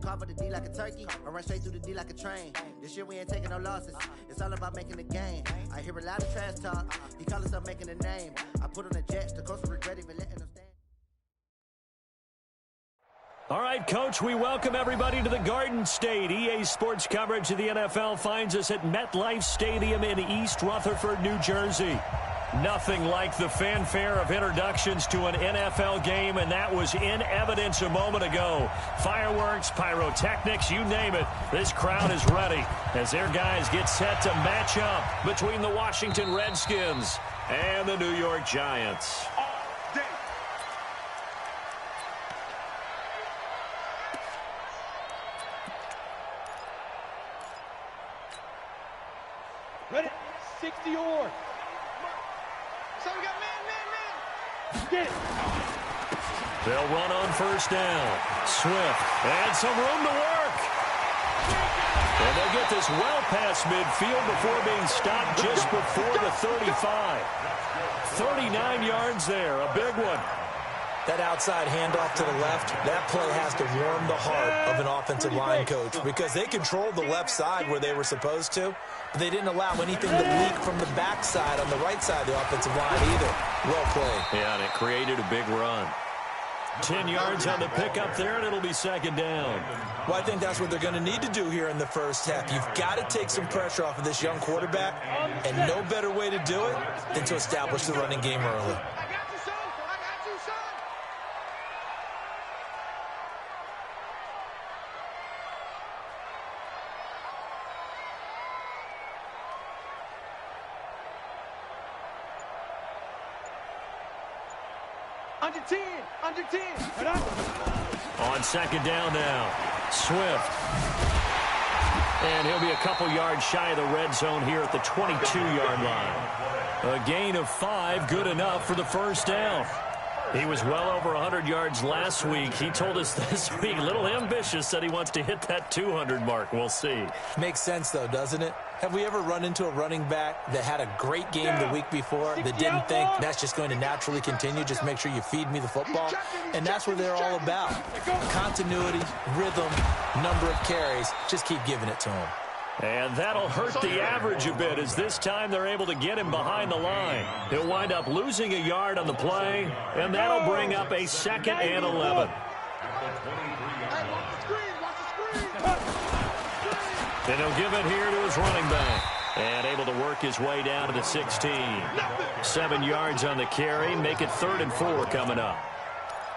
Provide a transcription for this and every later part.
Cover the D like a turkey, I run straight through the D like a train. This year we ain't taking no losses, it's all about making the game. I hear a lot of trash talk, he call himself making a name. I put on the Jets, the coach will regret even letting them stand. All right, Coach, we welcome everybody to the Garden State. EA Sports coverage of the NFL finds us at MetLife Stadium in East Rutherford, New Jersey. Nothing like the fanfare of introductions to an NFL game, and that was in evidence a moment ago. Fireworks, pyrotechnics, you name it. This crowd is ready as their guys get set to match up between the Washington Redskins and the New York Giants. Ready? 60 or. So we got man. Get it. They'll run on first down. Swift. And some room to work. And they get this well past midfield before being stopped just before the 35. 39 yards there. A big one. That outside handoff to the left, that play has to warm the heart of an offensive line coach because they controlled the left side where they were supposed to, but they didn't allow anything to leak from the backside on the right side of the offensive line either. Well played. Yeah, and it created a big run. 10 yards on the pickup there, and it'll be second down. Well, I think that's what they're going to need to do here in the first half. You've got to take some pressure off of this young quarterback, and no better way to do it than to establish the running game early. Under 10. On second down now, Swift. And he'll be a couple yards shy of the red zone here at the 22-yard line. A gain of 5, good enough for the first down. He was well over 100 yards last week. He told us this week, a little ambitious, said he wants to hit that 200 mark. We'll see. Makes sense, though, doesn't it? Have we ever run into a running back that had a great game the week before that didn't think that's just going to naturally continue? Just make sure you feed me the football. And that's what they're all about. Continuity, rhythm, number of carries. Just keep giving it to him. And that'll hurt the average a bit as this time they're able to get him behind the line. He'll wind up losing a yard on the play, and that'll bring up a 2nd and 11. And he'll give it here to his running back. And able to work his way down to the 16. 7 yards on the carry. Make it 3rd and 4 coming up.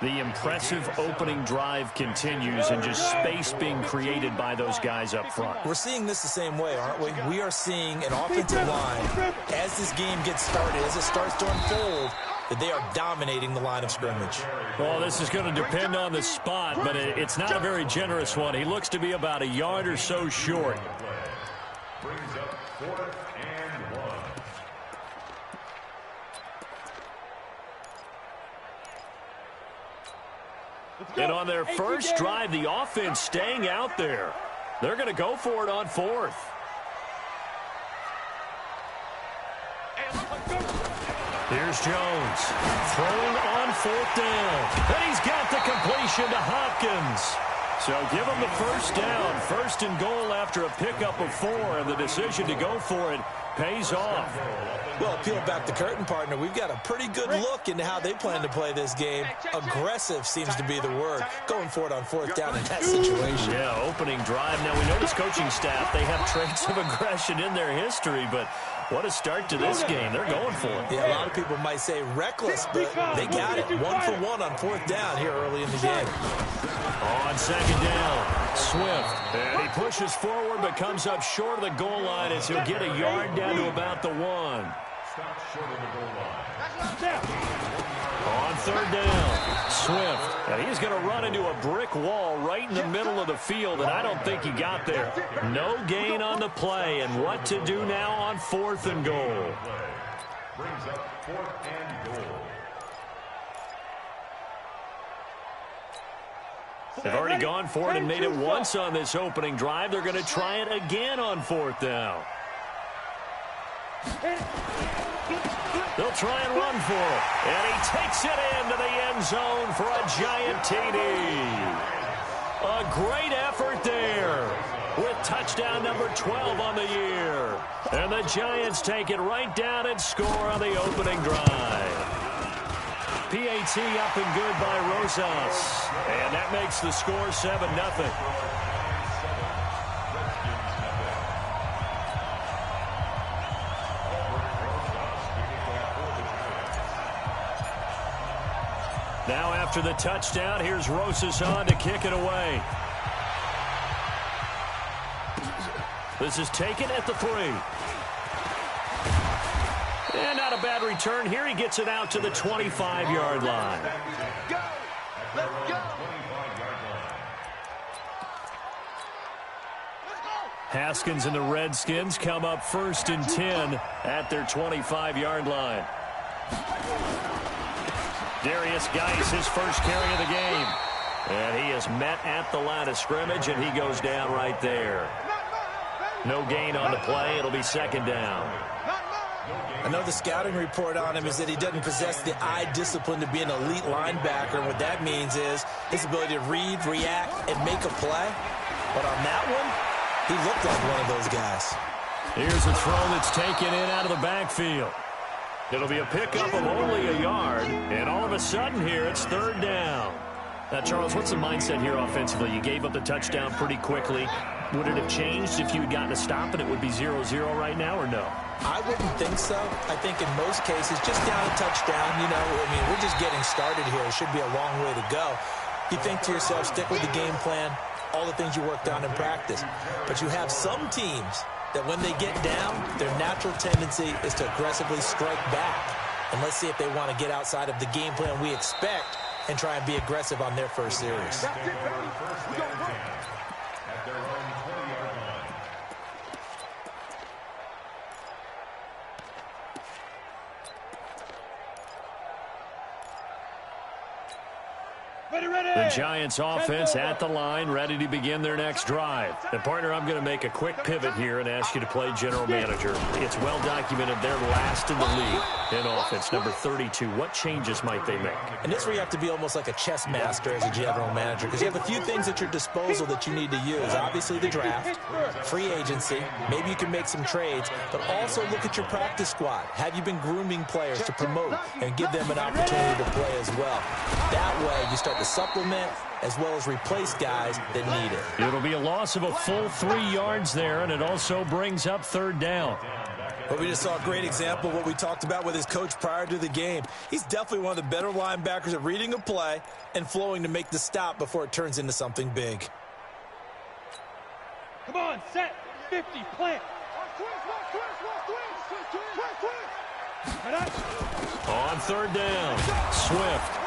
The impressive opening drive continues and just space being created by those guys up front. We're seeing this the same way, aren't we? We are seeing an offensive line, as this game gets started, as it starts to unfold, that they are dominating the line of scrimmage. Well, this is going to depend on the spot, but it's not a very generous one. He looks to be about a yard or so short. Brings up 4th and 1. And on their first drive, the offense staying out there. They're going to go for it on 4th. Here's Jones throwing on 4th down. And he's got the completion to Hopkins. So give him the first down. 1st and goal after a pickup of 4. And the decision to go for it pays off. Well, peel back the curtain, partner. We've got a pretty good look into how they plan to play this game. Aggressive seems to be the word. Going for it on 4th down in that situation. Yeah, opening drive. Now, we know this coaching staff, they have traits of aggression in their history, but what a start to this game. They're going for it. Yeah, a lot of people might say reckless, but they got it. 1 for 1 on 4th down here early in the game. On second down, Swift. And he pushes forward but comes up short of the goal line as he'll get a yard down to about the 1. Short of the goal line. On 3rd down, Swift. And he's going to run into a brick wall right in the middle of the field, and I don't think he got there. No gain on the play, and what to do now on 4th and goal. Brings up 4th and goal. They've already gone for it and made it once on this opening drive. They're going to try it again on 4th down. They'll try and run for it. And he takes it into the end zone for a giant TD. A great effort there with touchdown number 12 on the year. And the Giants take it right down and score on the opening drive. PAT up and good by Rosas. And that makes the score 7-0. Now after the touchdown, here's Rosas on to kick it away. This is taken at the 3. And not a bad return here. He gets it out to the 25-yard line. Go! Let's go! Haskins and the Redskins come up 1st and 10 at their 25-yard line. Darius Geis, his first carry of the game. And he is met at the line of scrimmage, and he goes down right there. No gain on the play. It'll be 2nd down. I know the scouting report on him is that he doesn't possess the eye discipline to be an elite linebacker. And what that means is his ability to read, react, and make a play. But on that one, he looked like one of those guys. Here's a throw that's taken in out of the backfield. It'll be a pickup of only a yard, and all of a sudden here, it's 3rd down. Now, Charles, what's the mindset here offensively? You gave up the touchdown pretty quickly. Would it have changed if you had gotten a stop and it would be 0-0 right now, or no? I wouldn't think so. I think in most cases, just down a touchdown, you know, I mean, we're just getting started here. It should be a long way to go. You think to yourself, stick with the game plan, all the things you worked on in practice. But you have some teams that when they get down, their natural tendency is to aggressively strike back. And let's see if they want to get outside of the game plan we expect and try and be aggressive on their first series. The Giants offense at the line, ready to begin their next drive. And partner, I'm going to make a quick pivot here and ask you to play general manager. It's well documented they're last in the league in offense, number 32. What changes might they make? And this is where you have to be almost like a chess master as a general manager, because you have a few things at your disposal that you need to use. Obviously the draft, free agency, maybe you can make some trades, but also look at your practice squad. Have you been grooming players to promote and give them an opportunity to play as well? That way you start to supplement as well as replace guys that need it. It'll be a loss of a full 3 yards there, and it also brings up 3rd down. But we just saw a great example of what we talked about with his coach prior to the game. He's definitely one of the better linebackers at reading a play and flowing to make the stop before it turns into something big. Come on, set, 50, plant. On 3rd down, Swift.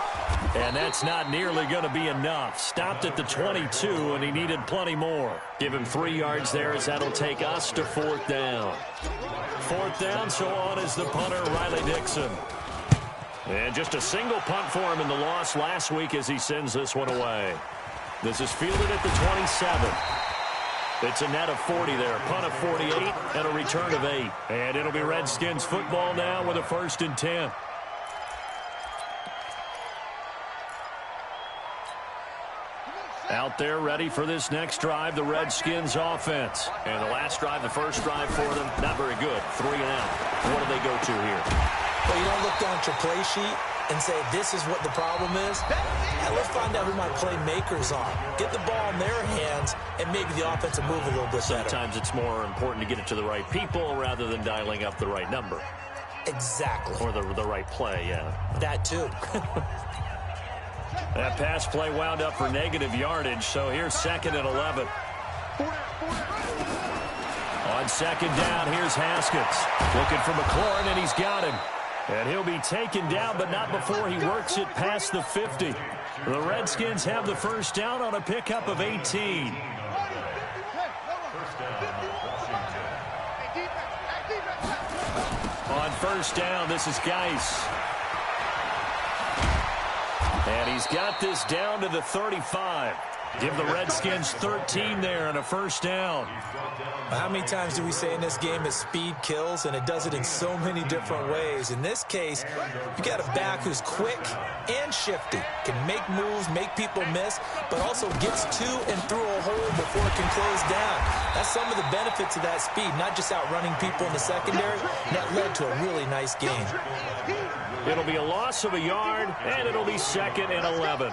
And that's not nearly going to be enough. Stopped at the 22, and he needed plenty more. Give him 3 yards there, as that'll take us to 4th down. 4th down, so on is the punter, Riley Dixon. And just a single punt for him in the loss last week as he sends this one away. This is fielded at the 27. It's a net of 40 there. Punt of 48 and a return of 8. And it'll be Redskins football now with a 1st and 10. Out there ready for this next drive, the Redskins offense. And the last drive, the first drive for them, not very good. 3 and out. What do they go to here? Well, you don't look down at your play sheet and say, this is what the problem is. And let's find out who my playmakers are. Get the ball in their hands, and maybe the offense will move a little bit better. Sometimes it's more important to get it to the right people rather than dialing up the right number. Exactly. Or the right play, yeah. That too. That pass play wound up for negative yardage, so here's 2nd and 11. On 2nd down, here's Haskins. Looking for McLaurin, and he's got him. And he'll be taken down, but not before he works it past the 50. The Redskins have the first down on a pickup of 18. On 1st down, this is Geis. And he's got this down to the 35. Give the Redskins 13 there and a first down. How many times do we say in this game that speed kills, and it does it in so many different ways? In this case, you got a back who's quick and shifty, can make moves, make people miss, but also gets to and through a hole before it can close down. That's some of the benefits of that speed, not just outrunning people in the secondary. And that led to a really nice game. It'll be a loss of a yard, and it'll be 2nd and 11.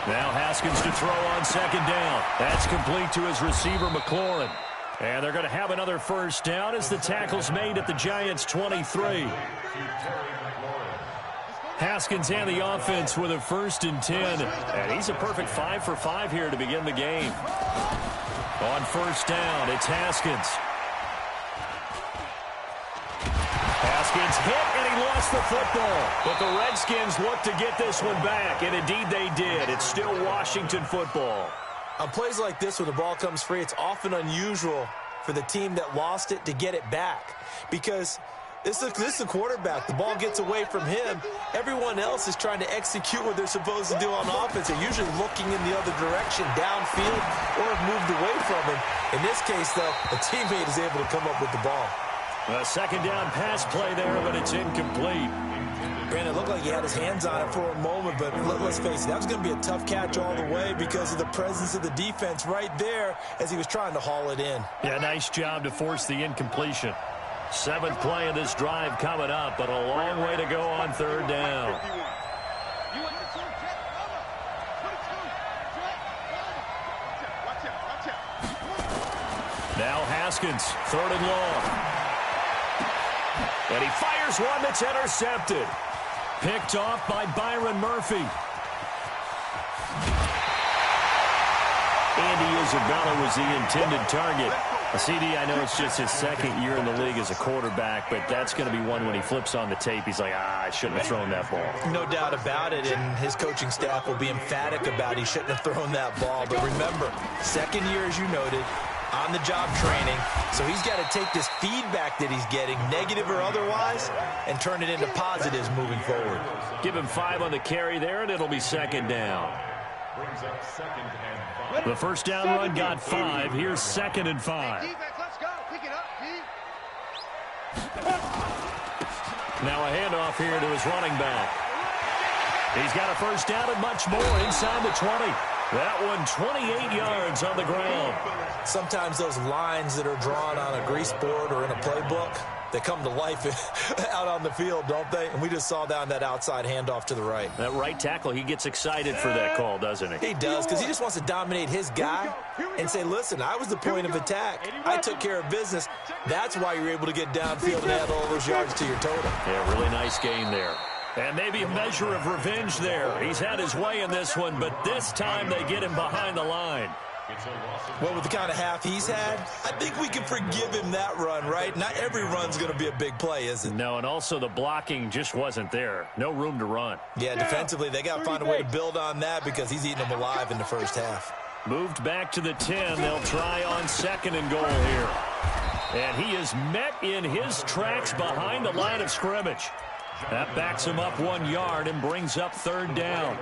Now Haskins to throw on 2nd down. That's complete to his receiver, McLaurin. And they're going to have another first down as the tackle's made at the Giants' 23. Haskins and the offense with a 1st and 10. And he's a perfect 5 for 5 here to begin the game. On 1st down, it's Haskins. Haskins hit, and he lost the football. But the Redskins look to get this one back, and indeed they did. It's still Washington football. On plays like this where the ball comes free, it's often unusual for the team that lost it to get it back. Because this is a quarterback. The ball gets away from him. Everyone else is trying to execute what they're supposed to do on offense. They're usually looking in the other direction, downfield, or have moved away from him. In this case, though, a teammate is able to come up with the ball. A 2nd down pass play there, but it's incomplete. Granted, it looked like he had his hands on it for a moment, but let's face it, that was going to be a tough catch all the way because of the presence of the defense right there as he was trying to haul it in. Yeah, nice job to force the incompletion. 7th play of this drive coming up, but a long way to go on 3rd down. Now Haskins, 3rd and long. And he fires one that's intercepted. Picked off by Byron Murphy. Andy Isabella was the intended target. CD, I know it's just his 2nd year in the league as a quarterback, but that's going to be one when he flips on the tape. He's like, I shouldn't have thrown that ball. No doubt about it, and his coaching staff will be emphatic about he shouldn't have thrown that ball. But remember, 2nd year, as you noted, on-the-job training, so he's got to take this feedback that he's getting, negative or otherwise, and turn it into positives moving forward. Give him 5 on the carry there, and it'll be 2nd down. The 1st down run got 5. Here's 2nd and 5. Now a handoff here to his running back. He's got a 1st down and much more inside the 20. That one 28 yards on the ground. Sometimes those lines that are drawn on a grease board or in a playbook, they come to life out on the field, don't they? And we just saw down that outside handoff to the right. That right tackle, he gets excited for that call, doesn't he? He does, because he just wants to dominate his guy and say, listen, I was the point of attack. I took care of business. That's why you're able to get downfield and add all those yards to your total. Yeah, really nice game there. And maybe a measure of revenge there. He's had his way in this one, but this time they get him behind the line. Well, with the kind of half he's had, I think we can forgive him that run, right? Not every run's going to be a big play, is it? No, and also the blocking just wasn't there. No room to run. Yeah, defensively, they got to find a way to build on that because he's eating them alive in the 1st half. Moved back to the 10. They'll try on 2nd and goal here. And he is met in his tracks behind the line of scrimmage. That backs him up 1 yard and brings up 3rd down.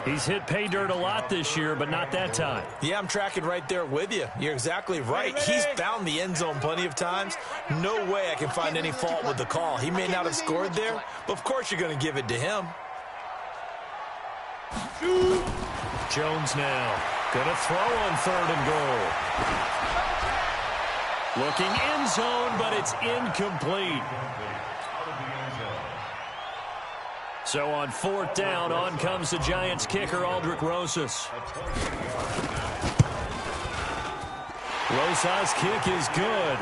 He's hit pay dirt a lot this year, but not that time. Yeah, I'm tracking right there with you. You're exactly right. He's found the end zone plenty of times. No way I can find any fault with the call. He may not have scored there, but of course you're going to give it to him. Jones now going to throw on 3rd and goal. Looking end zone, but it's incomplete. So on 4th down, on comes the Giants kicker, Aldrich Rosas. Rosas' kick is good.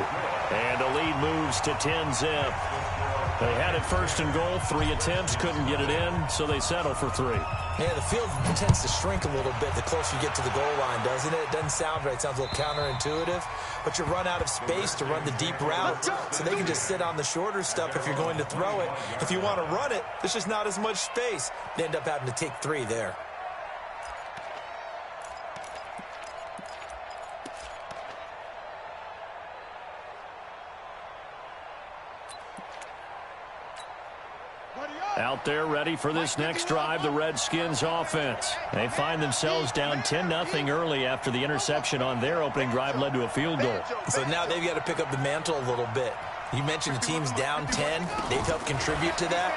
And the lead moves to 10-zip. They had it 1st and goal, 3 attempts, couldn't get it in, so they settle for 3. Yeah, the field tends to shrink a little bit the closer you get to the goal line, doesn't it? It doesn't sound right. It sounds a little counterintuitive. But you run out of space to run the deep route, so they can just sit on the shorter stuff if you're going to throw it. If you want to run it, there's just not as much space. They end up having to take 3 there. Out there ready for this next drive, the Redskins offense. They find themselves down 10-0 early after the interception on their opening drive led to a field goal. So now they've got to pick up the mantle a little bit. You mentioned the team's down 10. They've helped contribute to that.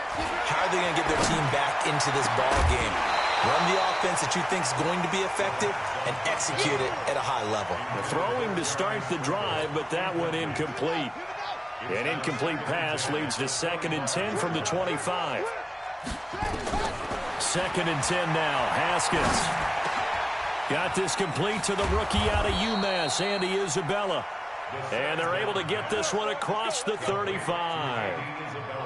How are they going to get their team back into this ball game? Run the offense that you think is going to be effective and execute it at a high level. Throwing to start the drive, but that one incomplete. An incomplete pass leads to 2nd and 10 from the 25. 2nd and 10 now. Haskins got this complete to the rookie out of UMass, Andy Isabella. And they're able to get this one across the 35.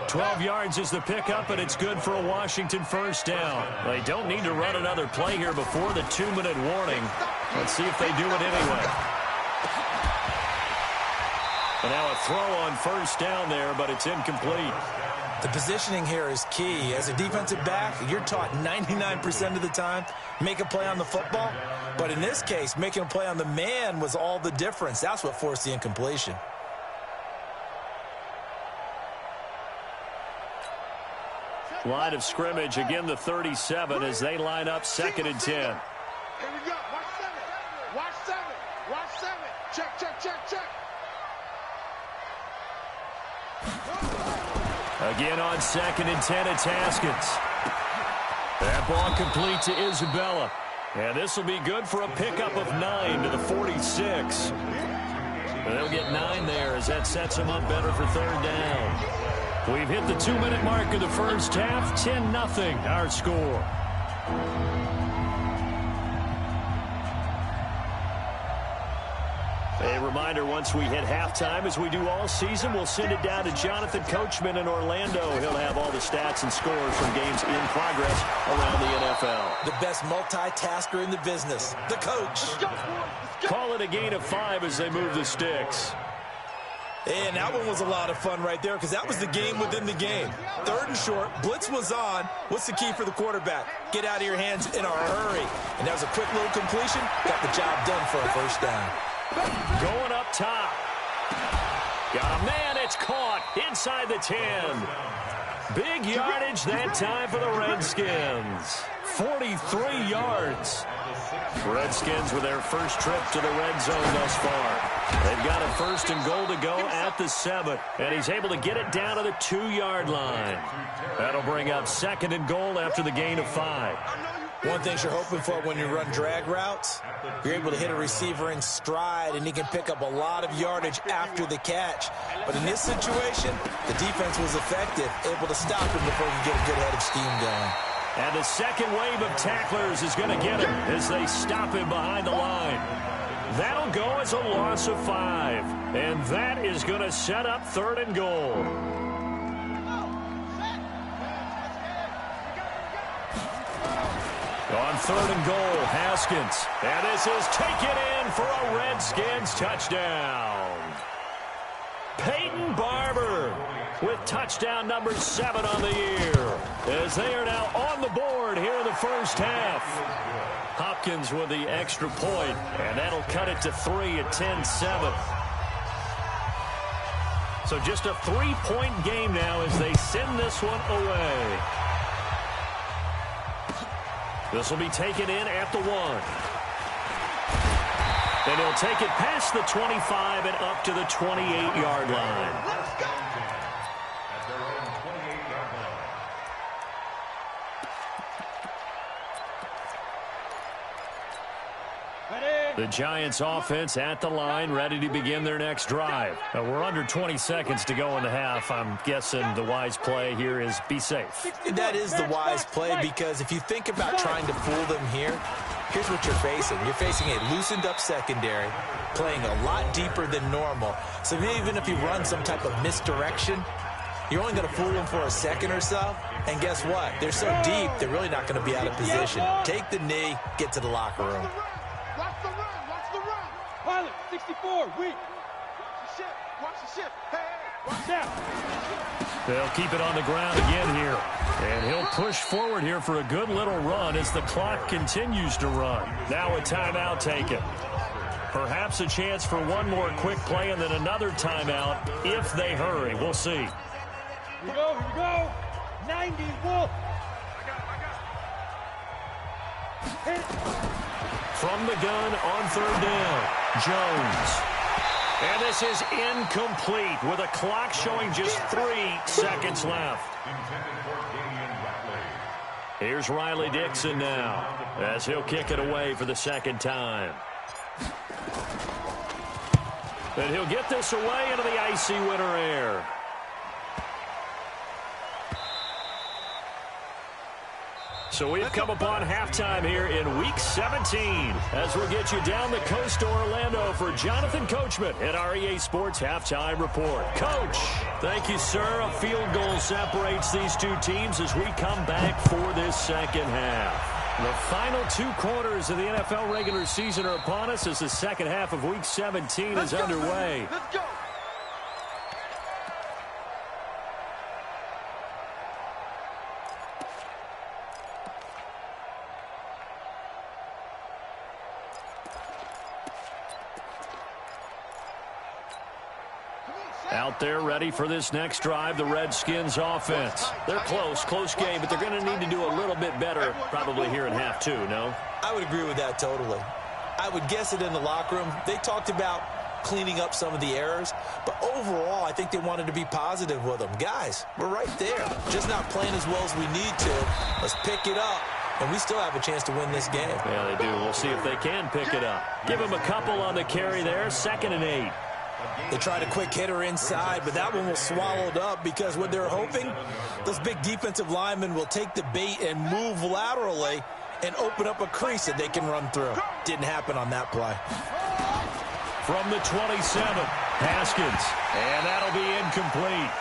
12 yards is the pickup, and it's good for a Washington first down. They don't need to run another play here before the 2-minute warning. Let's see if they do it anyway. And now a throw on first down there, but it's incomplete. The positioning here is key. As a defensive back, you're taught 99% of the time, make a play on the football. But in this case, making a play on the man was all the difference. That's what forced the incompletion. Line of scrimmage, again the 37 as they line up 2nd and 10. Here we go. Watch 7. Watch 7. Watch 7. Check, check, check, check. Again on 2nd and 10, it's Haskins. That ball complete to Isabella. And this will be good for a pickup of 9 to the 46. They'll get 9 there as that sets them up better for 3rd down. We've hit the 2-minute mark of the first half. 10-0 our score. A reminder, once we hit halftime, as we do all season, we'll send it down to Jonathan Coachman in Orlando. He'll have all the stats and scores from games in progress around the NFL. The best multitasker in the business, the coach. Call it a gain of 5 as they move the sticks. And that one was a lot of fun right there because that was the game within the game. 3rd and short, blitz was on. What's the key for the quarterback? Get out of your hands in a hurry. And that was a quick little completion. Got the job done for a first down. Going up top. Got a man, it's caught inside the 10. Big yardage that time for the Redskins. 43 yards. Redskins with their first trip to the red zone thus far. They've got a 1st and goal to go at the 7. And he's able to get it down to the 2-yard line. That'll bring up 2nd and goal after the gain of 5. One thing you're hoping for when you run drag routes, you're able to hit a receiver in stride, and he can pick up a lot of yardage after the catch. But in this situation, the defense was effective, able to stop him before he could get a good head of steam going. And the second wave of tacklers is going to get him as they stop him behind the line. That'll go as a loss of 5. And that is going to set up 3rd and goal. On 3rd and goal, Haskins. And this is taken in for a Redskins touchdown. Peyton Barber with touchdown number 7 on the year, as they are now on the board here in the first half. Hopkins with the extra point, and that'll cut it to 3 at 10-7. So just a 3-point game now as they send this one away. This will be taken in at the 1. And he'll take it past the 25 and up to the 28-yard line. Let's go. At their own 28-yard line. The Giants offense at the line, ready to begin their next drive. We're under 20 seconds to go in the half. I'm guessing the wise play here is be safe. That is the wise play, because if you think about trying to fool them here, here's what you're facing. You're facing a loosened up secondary, playing a lot deeper than normal. So even if you run some type of misdirection, you're only going to fool them for a second or so. And guess what? They're so deep, they're really not going to be out of position. Take the knee, get to the locker room. Watch the run. Watch the run. Pilot, 64, weak. Watch the ship. Watch the ship. Hey, watch out. They'll keep it on the ground again here. And he'll push forward here for a good little run as the clock continues to run. Now a timeout taken. Perhaps a chance for one more quick play and then another timeout if they hurry. We'll see. Here we go. Here we go. 90, Wolf. Hit it. From the gun on third down, Jones. And this is incomplete with a clock showing just 3 seconds left. Here's Riley Dixon now as he'll kick it away for the second time. And he'll get this away into the icy winter air. So we've come upon halftime here in Week 17 as we'll get you down the coast to Orlando for Jonathan Coachman at our EA Sports Halftime Report. Coach, thank you, sir. A field goal separates these two teams as we come back for this second half. The final 2 quarters of the NFL regular season are upon us as the second half of Week 17 is underway. Let's go. Out there ready for this next drive, the Redskins offense. They're close game, but they're going to need to do a little bit better probably here in half 2, no? I would agree with that totally. I would guess it in the locker room. They talked about cleaning up some of the errors, but overall I think they wanted to be positive with them. Guys, we're right there. Just not playing as well as we need to. Let's pick it up, and we still have a chance to win this game. Yeah, they do. We'll see if they can pick it up. Give them a couple on the carry there, 2nd and 8. They tried a quick hitter inside, but that one was swallowed up because what they're hoping, those big defensive linemen will take the bait and move laterally and open up a crease that they can run through. Didn't happen on that play. From the 27, Haskins, and that'll be incomplete.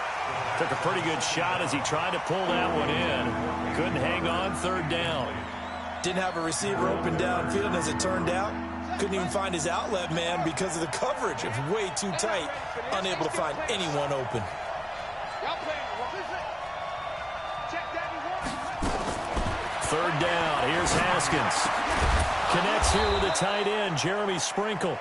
Took a pretty good shot as he tried to pull that one in. Couldn't hang on, 3rd down. Didn't have a receiver open downfield as it turned out. Couldn't even find his outlet man because of the coverage. It was way too tight. Unable to find anyone open. 3rd down. Here's Haskins. Connects here with a tight end, Jeremy Sprinkle.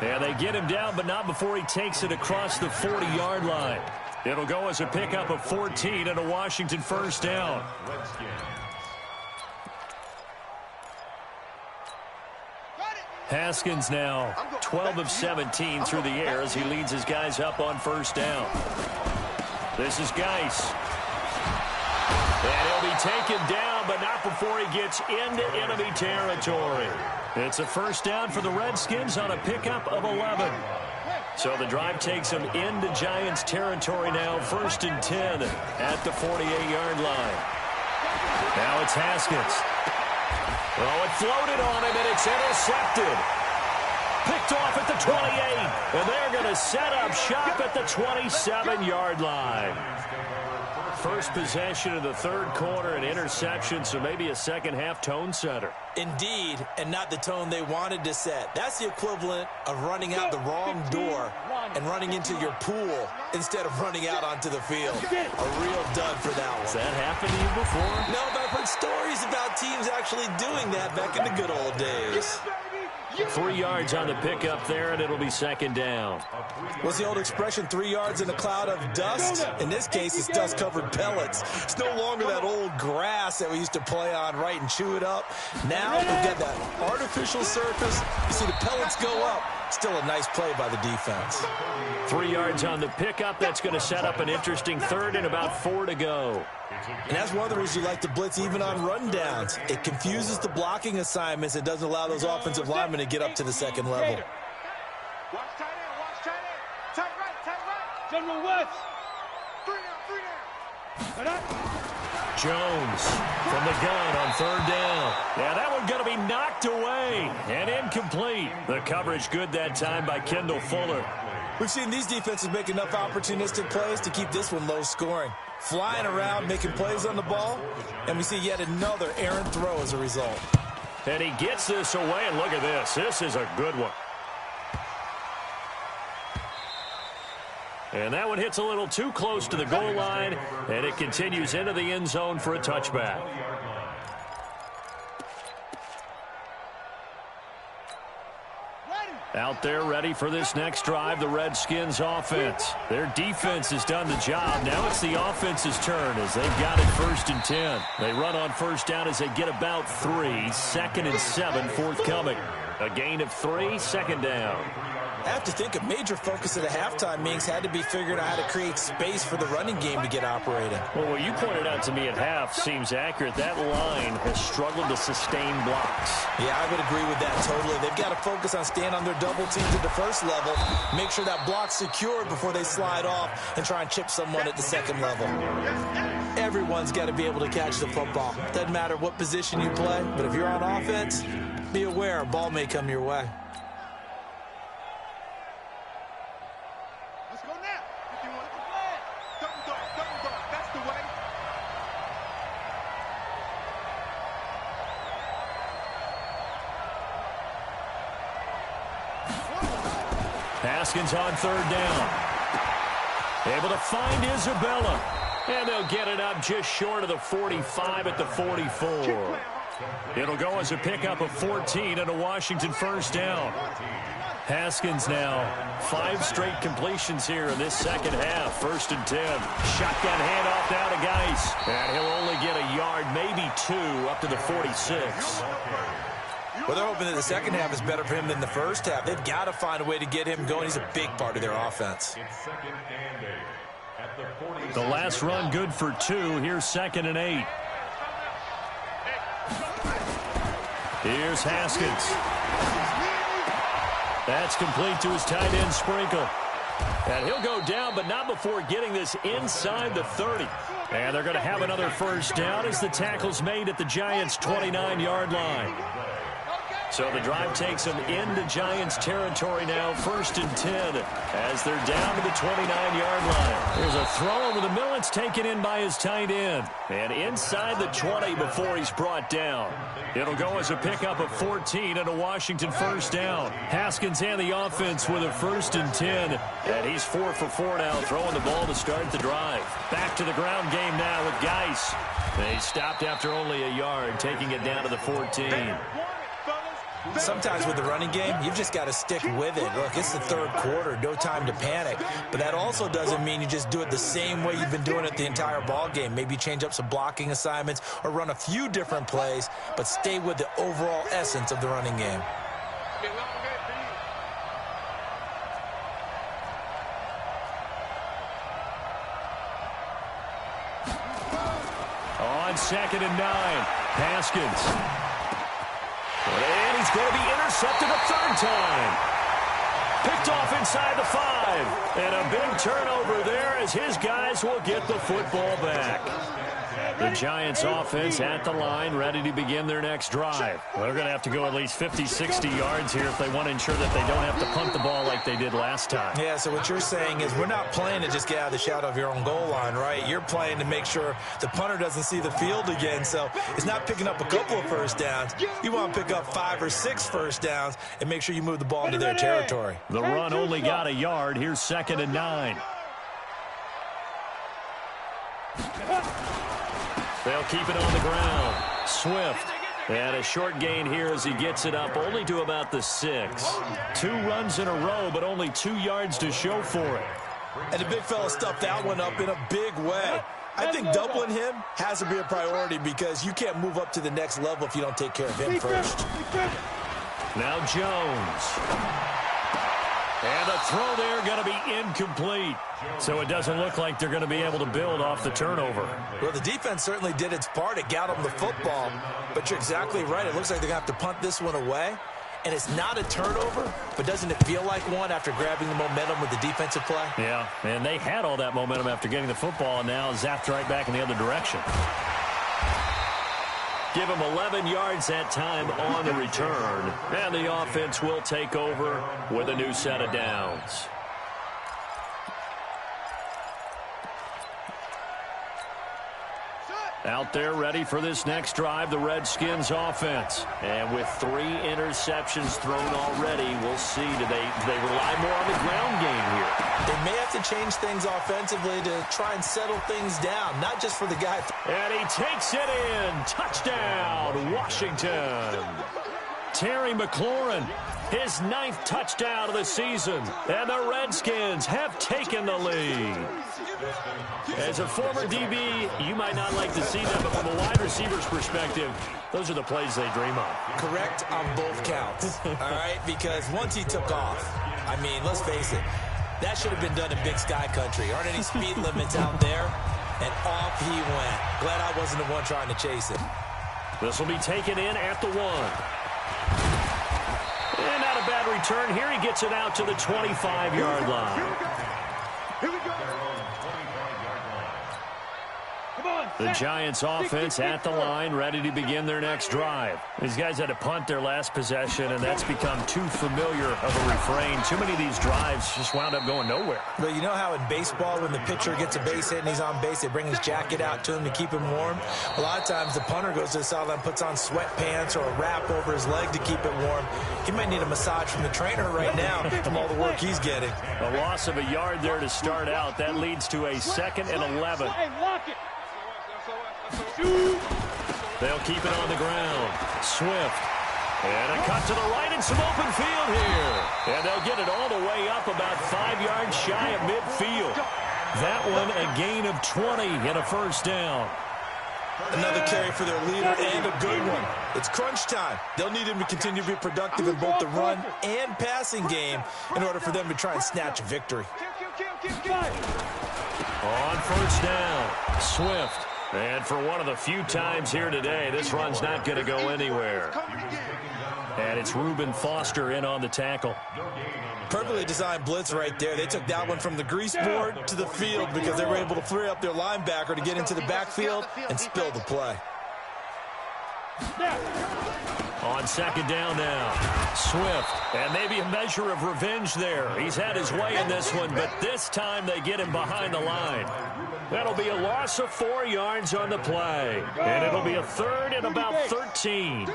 And they get him down, but not before he takes it across the 40-yard line. It'll go as a pickup of 14 and a Washington 1st down. Haskins now 12 of 17 through the air as he leads his guys up on 1st down. This is Geis. And he'll be taken down, but not before he gets into enemy territory. It's a 1st down for the Redskins on a pickup of 11. So the drive takes them into Giants territory now, 1st and 10 at the 48-yard line. Now it's Haskins. Oh, it floated on him, and it's intercepted. Picked off at the 28, and they're going to set up shop at the 27-yard line. First possession of the 3rd quarter, an interception, so maybe a second-half tone setter. Indeed, and not the tone they wanted to set. That's the equivalent of running out the wrong door and running into your pool instead of running out onto the field. A real dud for that one. Has that happened to you before? No, but I've heard stories about teams actually doing that back in the good old days. 3 yards on the pickup there, and it'll be 2nd down. What's the old expression, 3 yards in a cloud of dust? In this case, it's dust-covered pellets. It's no longer that old grass that we used to play on, right, and chew it up. Now we've got that artificial surface. You see the pellets go up. Still a nice play by the defense. 3 yards on the pickup. That's going to set up an interesting 3rd and about 4 to go. And that's one of the reasons you like to blitz even on rundowns. It confuses the blocking assignments. It doesn't allow those offensive linemen to get up to the 2nd level. Watch tight end. Tight right. General West. 3 down. Jones from the gun on 3rd down. Yeah, that one's going to be knocked away and incomplete. The coverage good that time by Kendall Fuller. We've seen these defenses make enough opportunistic plays to keep this one low scoring. Flying around, making plays on the ball, and we see yet another errant throw as a result. And he gets this away, and look at this. This is a good one. And that one hits a little too close to the goal line, and it continues into the end zone for a touchback. Out there ready for this next drive, the Redskins offense. Their defense has done the job. Now it's the offense's turn as they've got it 1st and 10. They run on 1st down as they get about 3. 2nd and 7 forthcoming. A gain of 3, 2nd down. I have to think a major focus of the halftime meetings had to be figuring out how to create space for the running game to get operating. Well, what you pointed out to me at half seems accurate. That line has struggled to sustain blocks. Yeah, I would agree with that totally. They've got to focus on staying on their double teams at the first level, make sure that block's secured before they slide off and try and chip someone at the second level. Everyone's got to be able to catch the football. Doesn't matter what position you play, but if you're on offense, be aware a ball may come your way. Haskins on 3rd down. Able to find Isabella. And they'll get it up just short of the 45 at the 44. It'll go as a pickup of 14 and a Washington 1st down. Haskins now 5 straight completions here in this second half. 1st and 10. Shotgun handoff now to Geis. And he'll only get a yard, maybe 2, up to the 46. Well, they're hoping that the second half is better for him than the first half. They've got to find a way to get him going. He's a big part of their offense. The last run good for 2. Here's 2nd and 8. Here's Haskins. That's complete to his tight end, Sprinkle. And he'll go down, but not before getting this inside the 30. And they're going to have another 1st down as the tackle's made at the Giants' 29-yard line. So the drive takes them into Giants territory now, 1st and 10, as they're down to the 29-yard line. There's a throw over the middle. It's taken in by his tight end. And inside the 20 before he's brought down. It'll go as a pickup of 14 and a Washington 1st down. Haskins and the offense with a 1st and 10. And he's 4 for 4 now, throwing the ball to start the drive. Back to the ground game now with Geis. They stopped after only a yard, taking it down to the 14. Sometimes with the running game, you've just got to stick with it. Look, it's the 3rd quarter, no time to panic. But that also doesn't mean you just do it the same way you've been doing it the entire ball game. Maybe change up some blocking assignments or run a few different plays, but stay with the overall essence of the running game. On 2nd and 9, Haskins. And he's going to be intercepted a 3rd time. Picked off inside the 5. And a big turnover there as his guys will get the football back. The Giants offense at the line, ready to begin their next drive. Well, they're going to have to go at least 50, 60 yards here if they want to ensure that they don't have to punt the ball like they did last time. Yeah, so what you're saying is we're not playing to just get out of the shadow of your own goal line, right? You're playing to make sure the punter doesn't see the field again. So it's not picking up a couple of 1st downs. You want to pick up 5 or 6 1st downs and make sure you move the ball into their territory. The run only got a yard. Here's 2nd and 9. They'll keep it on the ground. Swift. And a short gain here as he gets it up only to about the 6. 2 runs in a row, but only 2 yards to show for it. And the big fella stuffed that one up in a big way. I think doubling him has to be a priority because you can't move up to the next level if you don't take care of him first. Now Jones. And the throw there going to be incomplete. So it doesn't look like they're going to be able to build off the turnover. Well, the defense certainly did its part. It got them the football. But you're exactly right. It looks like they're going to have to punt this one away. And it's not a turnover, but doesn't it feel like one after grabbing the momentum with the defensive play? Yeah, and they had all that momentum after getting the football, and now zapped right back in the other direction. Give him 11 yards that time on the return. And the offense will take over with a new set of downs. Out there ready for this next drive, the Redskins offense. And with 3 interceptions thrown already, we'll see. Do they rely more on the ground game here? They may have to change things offensively to try and settle things down, not just for the guy. And he takes it in. Touchdown, Washington. Terry McLaurin his 9th touchdown of the season, and the Redskins have taken the lead. As a former DB, you might not like to see that, but from a wide receiver's perspective, those are the plays they dream of. Correct on both counts, all right? Because once he took off, I mean, let's face it, that should have been done in Big Sky Country. Aren't any speed limits out there? And off he went. Glad I wasn't the one trying to chase it. This will be taken in at the 1. And not a bad return here. He gets it out to the 25-yard line. Here we go. The Giants offense at the line, ready to begin their next drive. These guys had to punt their last possession, and that's become too familiar of a refrain. Too many of these drives just wound up going nowhere. But you know how in baseball, when the pitcher gets a base hit and he's on base, they bring his jacket out to him to keep him warm? A lot of times the punter goes to the sideline, puts on sweatpants or a wrap over his leg to keep it warm. He might need a massage from the trainer right now from all the work he's getting. A loss of a yard there to start out. That leads to a 2nd and 11. They'll keep it on the ground. Swift. And a cut to the right and some open field here. And they'll get it all the way up about 5 yards shy of midfield. That one a gain of 20 and a first down. Another carry for their leader and a good one. It's crunch time. They'll need him to continue to be productive in both the run and passing game in order for them to try and snatch a victory. On first down, Swift. And for one of the few times here today, this run's not going to go anywhere. And it's Reuben Foster in on the tackle. Perfectly designed blitz right there. They took that one from the grease board to the field because they were able to free up their linebacker to get into the backfield and spill the play. On 2nd down now, Swift. And maybe a measure of revenge there. He's had his way in this one, but this time they get him behind the line. That'll be a loss of 4 yards on the play. And it'll be a 3rd and about 13.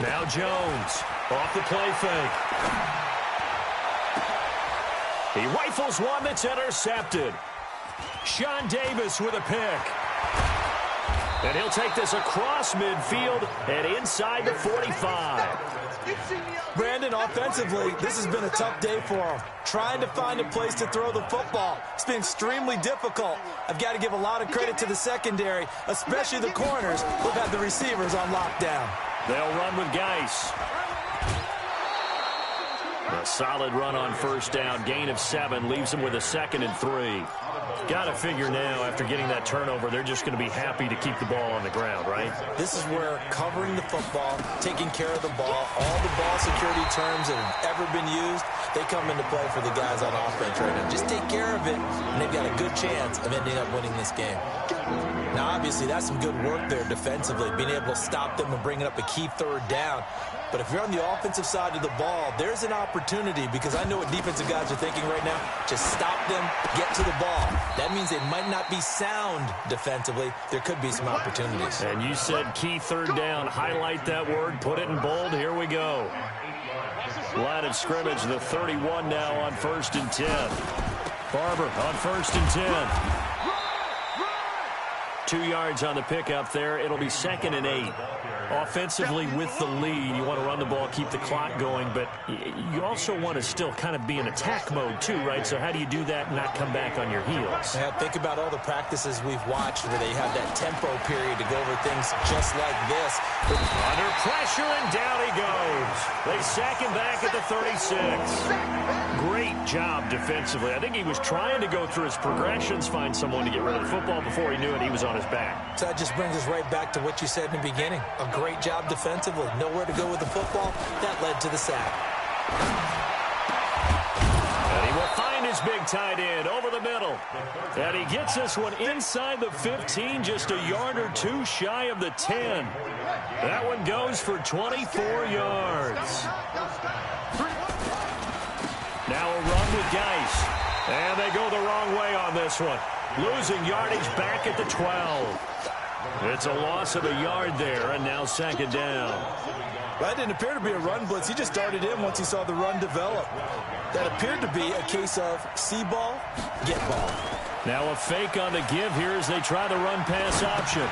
Now Jones off the play fake. He rifles one that's intercepted. Sean Davis with a pick. And he'll take this across midfield and inside the 45. Brandon, offensively, this has been a tough day for him. Trying to find a place to throw the football. It's been extremely difficult. I've got to give a lot of credit to the secondary, especially the corners who've had the receivers on lockdown. They'll run with Geis. A solid run on first down. Gain of 7 leaves them with a 2nd and 3. Got to figure now, after getting that turnover, they're just going to be happy to keep the ball on the ground, right? This is where covering the football, taking care of the ball, all the ball security terms that have ever been used, they come into play for the guys on offense right now. Just take care of it, and they've got a good chance of ending up winning this game. Now, obviously, that's some good work there defensively, being able to stop them and bringing up a key 3rd down. But if you're on the offensive side of the ball, there's an opportunity, because I know what defensive guys are thinking right now. Just stop them, get to the ball. That means they might not be sound defensively. There could be some opportunities. And you said key 3rd down. Highlight that word. Put it in bold. Here we go. Line of scrimmage, the 31 now on 1st and 10. Barber on 1st and 10. 2 yards on the pickup there. It'll be 2nd and 8. Offensively with the lead, you want to run the ball, keep the clock going, but you also want to still kind of be in attack mode too, right? So how do you do that and not come back on your heels? Yeah, think about all the practices we've watched where they have that tempo period to go over things just like this. Under pressure, and down he goes. They sack him back at the 36. Great job defensively. I think he was trying to go through his progressions, find someone to get rid of the football. Before he knew it, he was on his back. So that just brings us right back to what you said in the beginning. A great job defensively. Nowhere to go with the football. That led to the sack. And he will find his big tight end over the middle. And he gets this one inside the 15, just a yard or 2 shy of the 10. That one goes for 24 yards. Now a run with Geis. And they go the wrong way on this one. Losing yardage back at the 12. It's a loss of a yard there, and now 2nd down. That didn't appear to be a run blitz. He just started in once he saw the run develop. That appeared to be a case of see ball, get ball. Now a fake on the give here as they try the run-pass option.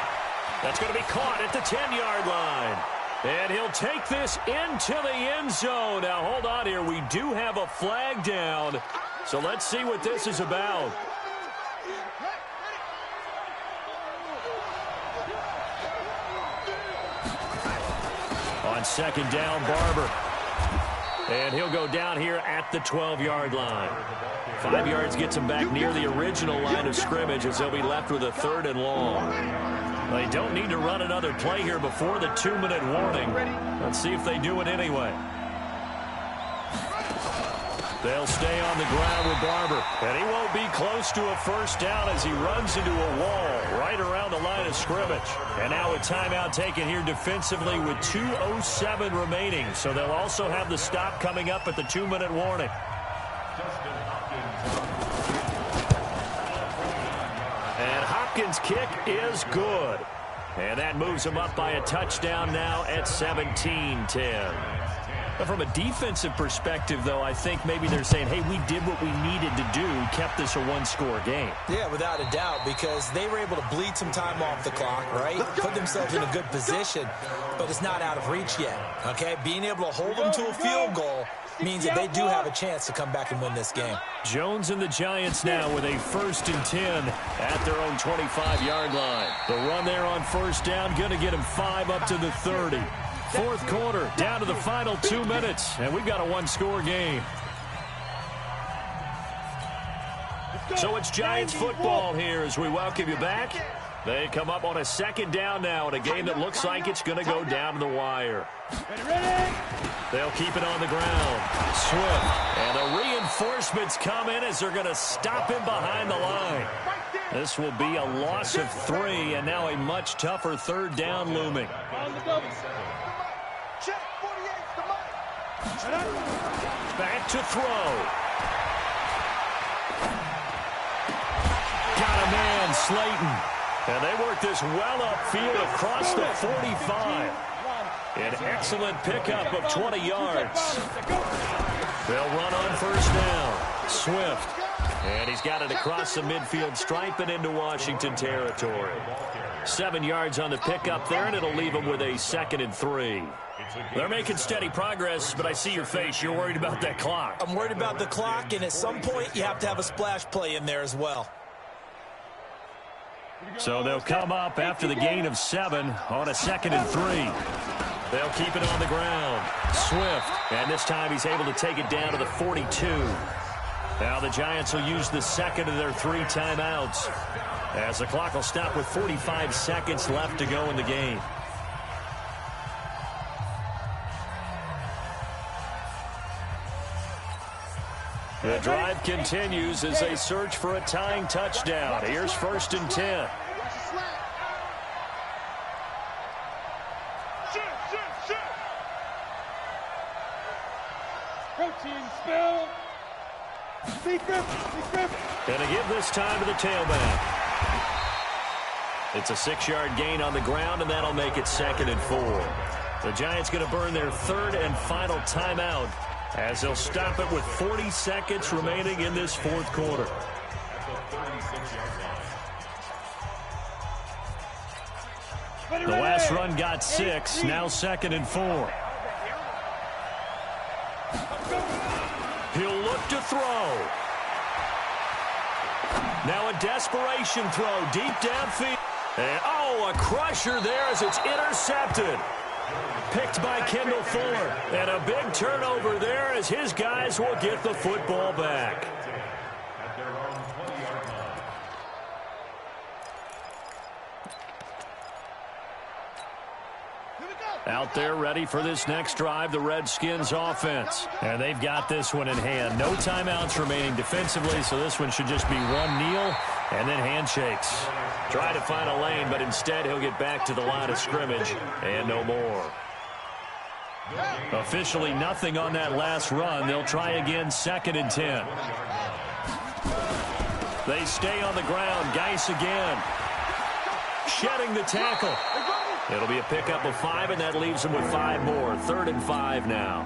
That's going to be caught at the 10-yard line. And he'll take this into the end zone. Now, hold on here. We do have a flag down. So let's see what this is about. On second down, Barber. And he'll go down here at the 12-yard line. 5 yards gets him back near the original line of scrimmage as they'll be left with a 3rd and long. They don't need to run another play here before the 2-minute warning. Let's see if they do it anyway. They'll stay on the ground with Barber. And he won't be close to a first down as he runs into a wall right around the line of scrimmage. And now a timeout taken here defensively with 2:07 remaining. So they'll also have the stop coming up at the 2-minute warning. And Hopkins' kick is good. And that moves him up by a touchdown now at 17-10. But from a defensive perspective, though, I think maybe they're saying, hey, we did what we needed to do, kept this a 1-score game. Yeah, without a doubt, because they were able to bleed some time off the clock, right? Put themselves in a good position, but it's not out of reach yet, okay? Being able to hold them to a field goal means that they do have a chance to come back and win this game. Jones and the Giants now with a 1st and 10 at their own 25-yard line. The run there on first down, going to get him 5 up to the 30. 4th quarter, down to the final 2 minutes, and we've got a 1-score game. So it's Giants football here as we welcome you back. They come up on a 2nd down now in a game that looks like it's going to go down to the wire. They'll keep it on the ground. Swift. And the reinforcements come in as they're going to stop him behind the line. This will be a loss of 3, and now a much tougher 3rd down looming. Back to throw. Got a man, Slayton. And they work this well upfield across the 45. An excellent pickup of 20 yards. They'll run on first down. Swift. And he's got it across the midfield stripe and into Washington territory. 7 yards on the pickup there, and it'll leave him with a 2nd and 3. They're making steady progress, but I see your face. You're worried about that clock. I'm worried about the clock, and at some point you have to have a splash play in there as well. So they'll come up after the gain of 7 on a 2nd and 3. They'll keep it on the ground. Swift, and this time he's able to take it down to the 42. Now the Giants will use the 2nd of their 3 timeouts as the clock will stop with 45 seconds left to go in the game. The drive continues as they search for a tying touchdown. Here's 1st and 10. Protein spill. Gonna give this time to the tailback. It's a 6-yard gain on the ground, and that'll make it 2nd and 4. The Giants going to burn their 3rd and final timeout as they'll stop it with 40 seconds remaining in this 4th quarter. The last run got 6, now 2nd and 4. He'll look to throw. Now a desperation throw deep downfield. And, a crusher there as it's intercepted. Picked by Kendall Fuller. And a big turnover there as his guys will get the football back. Out there ready for this next drive, the Redskins offense. And they've got this one in hand. No timeouts remaining defensively, so this one should just be one kneel and then handshakes. Try to find a lane, but instead he'll get back to the line of scrimmage and no more. Officially nothing on that last run. They'll try again, 2nd and 10. They stay on the ground. Geis again. Shedding the tackle. It'll be a pickup of 5, and that leaves them with 5 more. 3rd and 5 now.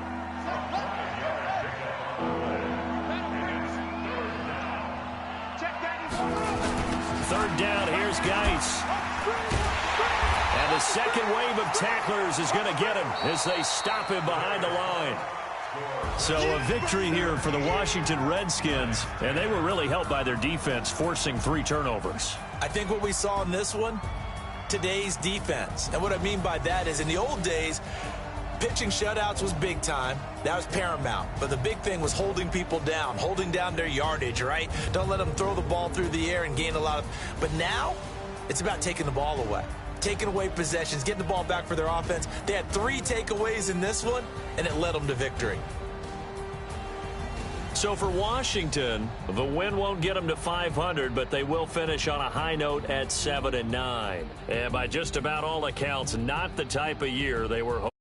Third down, here's Geis. wave of tacklers is going to get him as they stop him behind the line. So a victory here for the Washington Redskins, and they were really helped by their defense forcing 3 turnovers. I think what we saw in this one, today's defense. And what I mean by that is in the old days, pitching shutouts was big time. That was paramount. But the big thing was holding people down, holding down their yardage, right? Don't let them throw the ball through the air and gain a lot of... But now, it's about taking the ball away. Taking away possessions, getting the ball back for their offense. They had 3 takeaways in this one, and it led them to victory. So for Washington, the win won't get them to 500, but they will finish on a high note at 7-9. And by just about all accounts, not the type of year they were hoping.